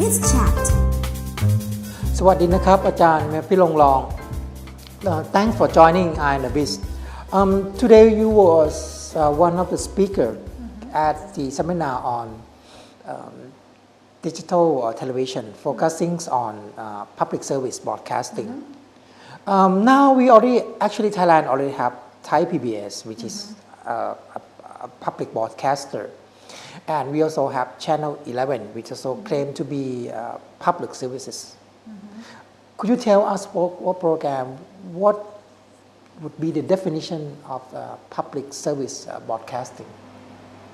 Let's chat สวัสดีนะครับอาจารย์พี่ลงรอง Thanks for joining I and the Biz. Today you was one of the speaker at the seminar on digital television focusing on public service broadcasting. Now we already actually Thailand already have Thai PBS, which is a public broadcaster, and we also have Channel 11, which also claim to be public services. Could you tell us what program, what would be the definition of public service broadcasting?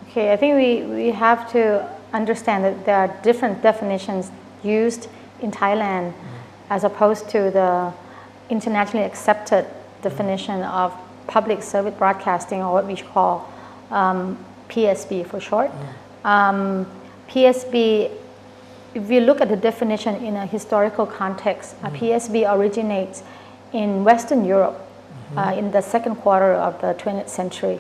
Okay, I think we have to understand that there are different definitions used in Thailand as opposed to the internationally accepted definition of public service broadcasting, or what we call PSB for short. PSB, if we look at the definition in a historical context, PSB originates in Western Europe in the second quarter of the 20th century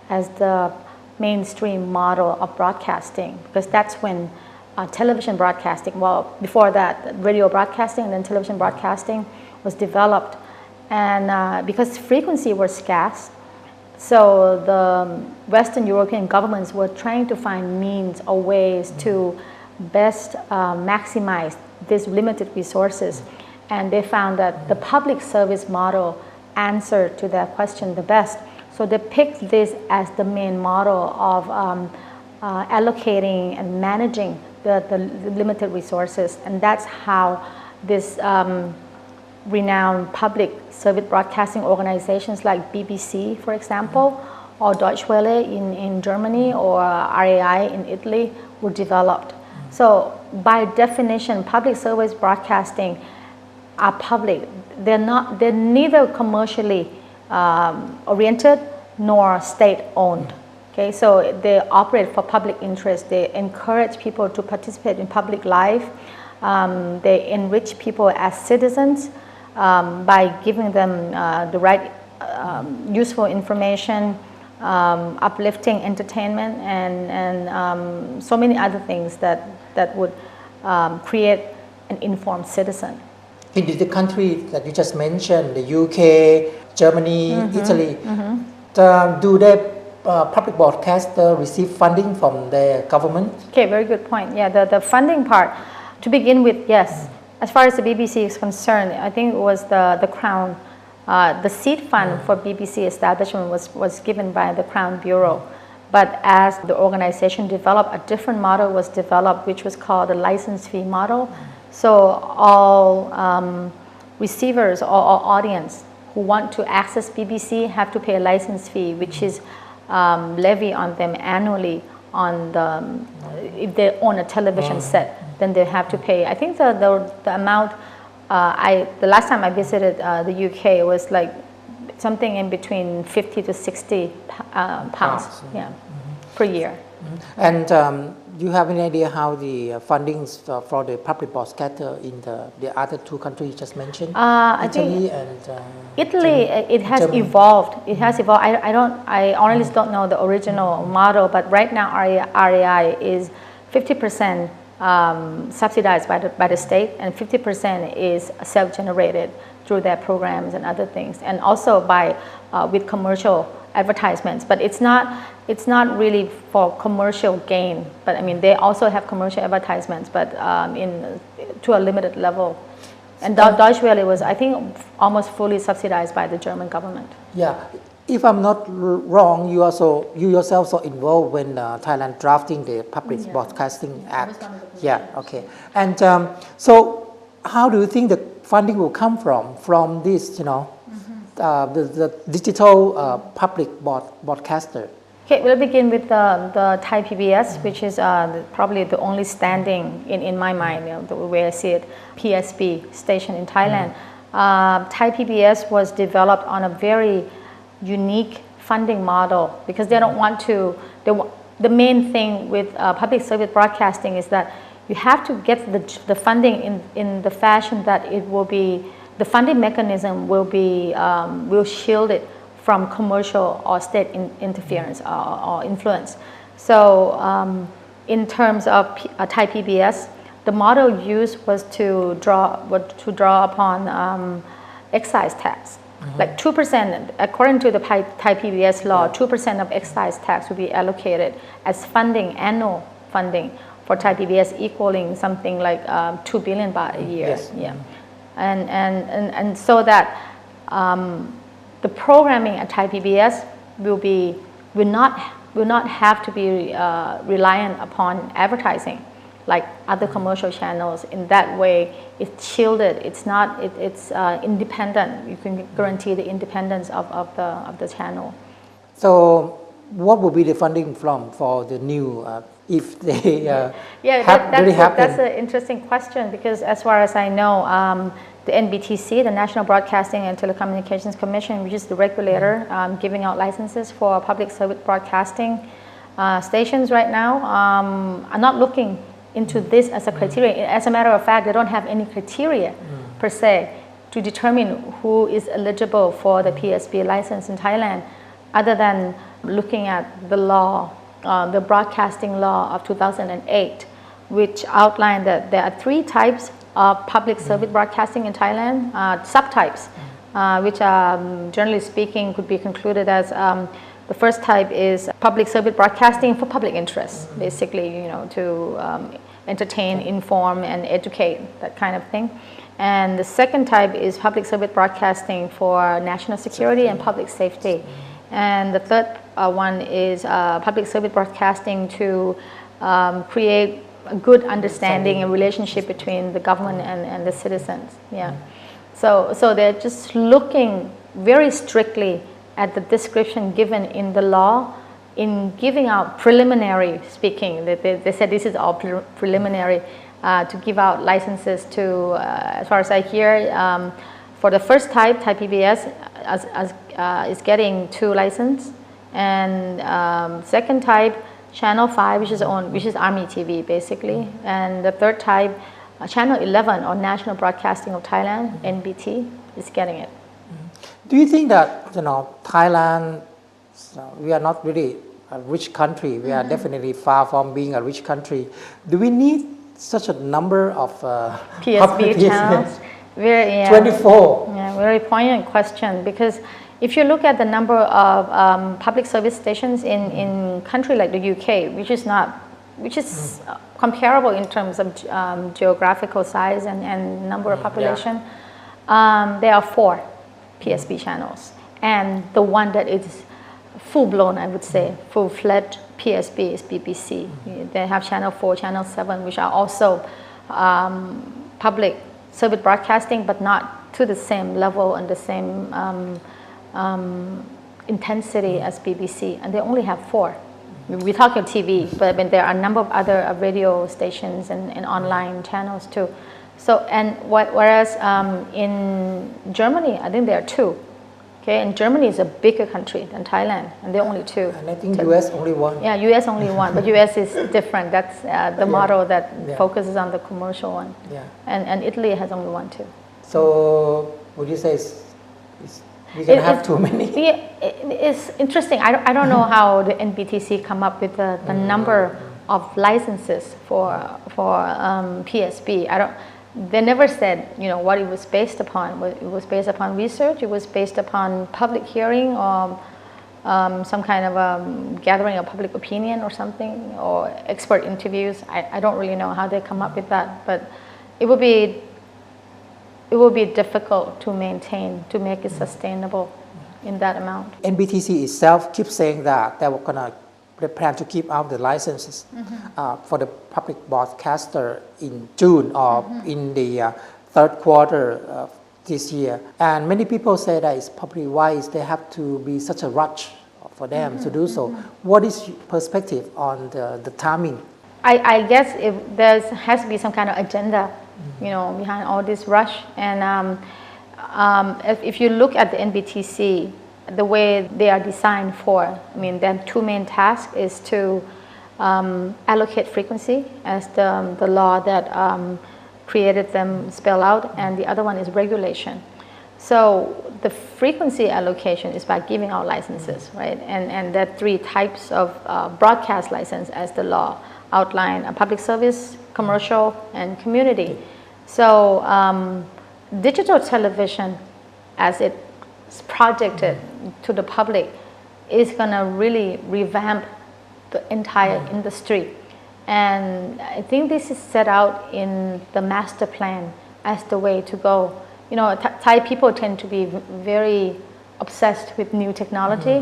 as the mainstream model of broadcasting, because that's when television broadcasting, well, before that, radio broadcasting and then television broadcasting was developed. And because frequency was scarce, so the Western European governments were trying to find means or ways to best maximize these limited resources. And they found that the public service model answered to that question the best. So they picked this as the main model of allocating and managing the limited resources. And that's how this renowned public service broadcasting organizations like BBC, for example, or Deutsche Welle in Germany, or RAI in Italy were developed. So by definition, public service broadcasting are public. They're neither commercially oriented nor state-owned. Okay, so they operate for public interest. They encourage people to participate in public life. They enrich people as citizens by giving them the right useful information, uplifting entertainment, and so many other things that would create an informed citizen. In the country that you just mentioned, the UK, Germany, Italy, do the public broadcaster receive funding from the government? Okay, very good point. Yeah, the funding part, to begin with, yes. As far as the BBC is concerned, I think it was the Crown, the seed fund for BBC establishment was given by the Crown Bureau. But as the organization developed, a different model was developed, which was called the license fee model. So all receivers or audience who want to access BBC have to pay a license fee, which is levied on them annually on if they own a television set, then they have to pay. I think the amount, the last time I visited the UK was like something in between 50 to 60 pounds per year. And you have any idea how the fundings for the public broadcaster in the other two countries you just mentioned? Italy and Italy, it has evolved. It has evolved. I honestly don't know the original model, but right now RAI is 50% subsidized by the state, and 50% is self-generated through their programs and other things, and also with commercial advertisements. But it's not really for commercial gain. But I mean, they also have commercial advertisements, but to a limited level. And Deutsche Welle was, I think, almost fully subsidized by the German government. Yeah. If I'm not wrong, you yourself so involved when Thailand drafting the Public Broadcasting Act. Yeah, okay. And so how do you think the funding will come from this, the digital public broadcaster? Okay, we'll begin with the Thai PBS, which is probably the only standing, in my mind, the way I see it, PSB station in Thailand. Thai PBS was developed on a very unique funding model, because they don't want to, the main thing with public service broadcasting is that you have to get the funding in the fashion that it will be, the funding mechanism will shield it from commercial or state interference or influence. So in terms of Thai PBS, the model used was to draw upon excise tax. Like 2%, according to the Thai PBS law, 2% of excise tax will be allocated as funding, annual funding for Thai PBS, equaling something like 2 billion baht a year. Yes. Yeah, and so that the programming at Thai PBS will not have to be reliant upon advertising like other commercial channels. In that way, it's shielded. It's not. It's independent. You can guarantee the independence of the channel. So, what will be the funding from for the new if they that's an interesting question, because as far as I know, the NBTC, the National Broadcasting and Telecommunications Commission, which is the regulator giving out licenses for public service broadcasting stations right now, are not looking into this as a criteria. As a matter of fact, they don't have any criteria per se to determine who is eligible for the PSB license in Thailand, other than looking at the law, the broadcasting law of 2008, which outlined that there are 3 types of public service broadcasting in Thailand, subtypes, which generally speaking could be concluded as the first type is public service broadcasting for public interest, basically, to entertain, inform, and educate, that kind of thing. And the second type is public service broadcasting for national security and public safety. And the third one is public service broadcasting to create a good understanding and relationship between the government and the citizens. Yeah. So they're just looking very strictly at the description given in the law in giving out preliminary speaking. They said this is all preliminary to give out licenses to, as far as I hear, for the first type, Thai PBS is getting 2 licenses, and second type, Channel 5, which is Army TV basically, and the third type, Channel 11 or National Broadcasting of Thailand, NBT, is getting it. Do you think that Thailand, we are not really a rich country. We are definitely far from being a rich country. Do we need such a number of PSB channels? 24. Yeah, very poignant question, because if you look at the number of public service stations in country like the UK, which is comparable in terms of geographical size and number of population, there are 4 PSB channels, and the one that is full-blown, I would say, full-fledged PSB is BBC. They have Channel 4, Channel 7, which are also public service broadcasting, but not to the same level and the same intensity as BBC, and they only have 4. We talk about TV, but there are a number of other radio stations and online channels too. So, and whereas in Germany, I think there are 2. Okay, and Germany is a bigger country than Thailand, and there are only 2. And I think US only 1. Yeah, US only 1, but US is different. That's the model that focuses on the commercial one. Yeah. And Italy has only 1 too. So, would you say we can have too many? Yeah, it's interesting. I don't know how the NBTC come up with the number of licenses for PSB. They never said, what it was based upon. It was based upon research. It was based upon public hearing or some kind of gathering of public opinion or something, or expert interviews. I don't really know how they come up with that, but it would be difficult to maintain, to make it sustainable in that amount. NBTC itself keeps saying that they plan to keep out the licenses for the public broadcaster in June or in the third quarter of this year. And many people say that it's probably wise they have to be such a rush for them to do so. What is your perspective on the timing? I guess there has to be some kind of agenda, behind all this rush. And if you look at the NBTC, the way they are designed for, their 2 main tasks is to allocate frequency, as the law that created them spell out, and the other one is regulation. So the frequency allocation is by giving out licenses, right? And there are 3 types of broadcast license as the law outline: a public service commercial, and community. So digital television, as it's projected to the public, is going to really revamp the entire industry. And I think this is set out in the master plan as the way to go. You know, Thai people tend to be very obsessed with new technology,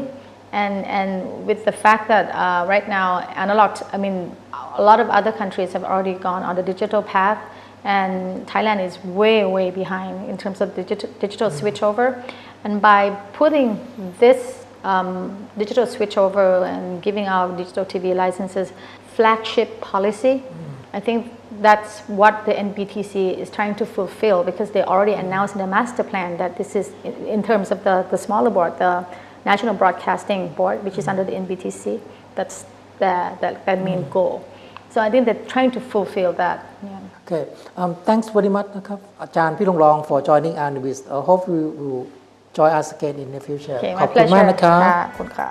and with the fact that right now analog, a lot of other countries have already gone on the digital path, and Thailand is way behind in terms of digital switchover. And by putting this digital switchover and giving out digital TV licenses flagship policy, I think that's what the NBTC is trying to fulfill, because they already announced in the master plan that this is in terms of the smaller board, the National Broadcasting Board, which is under the NBTC. That's the main goal. So I think they're trying to fulfill that. Yeah. Okay. Thanks very much นะครับอาจารย์พี่ลงรอง for joining our service. Hope you will join us again in the future. โอเค ขอบคุณมากนะครับ ขอบคุณค่ะ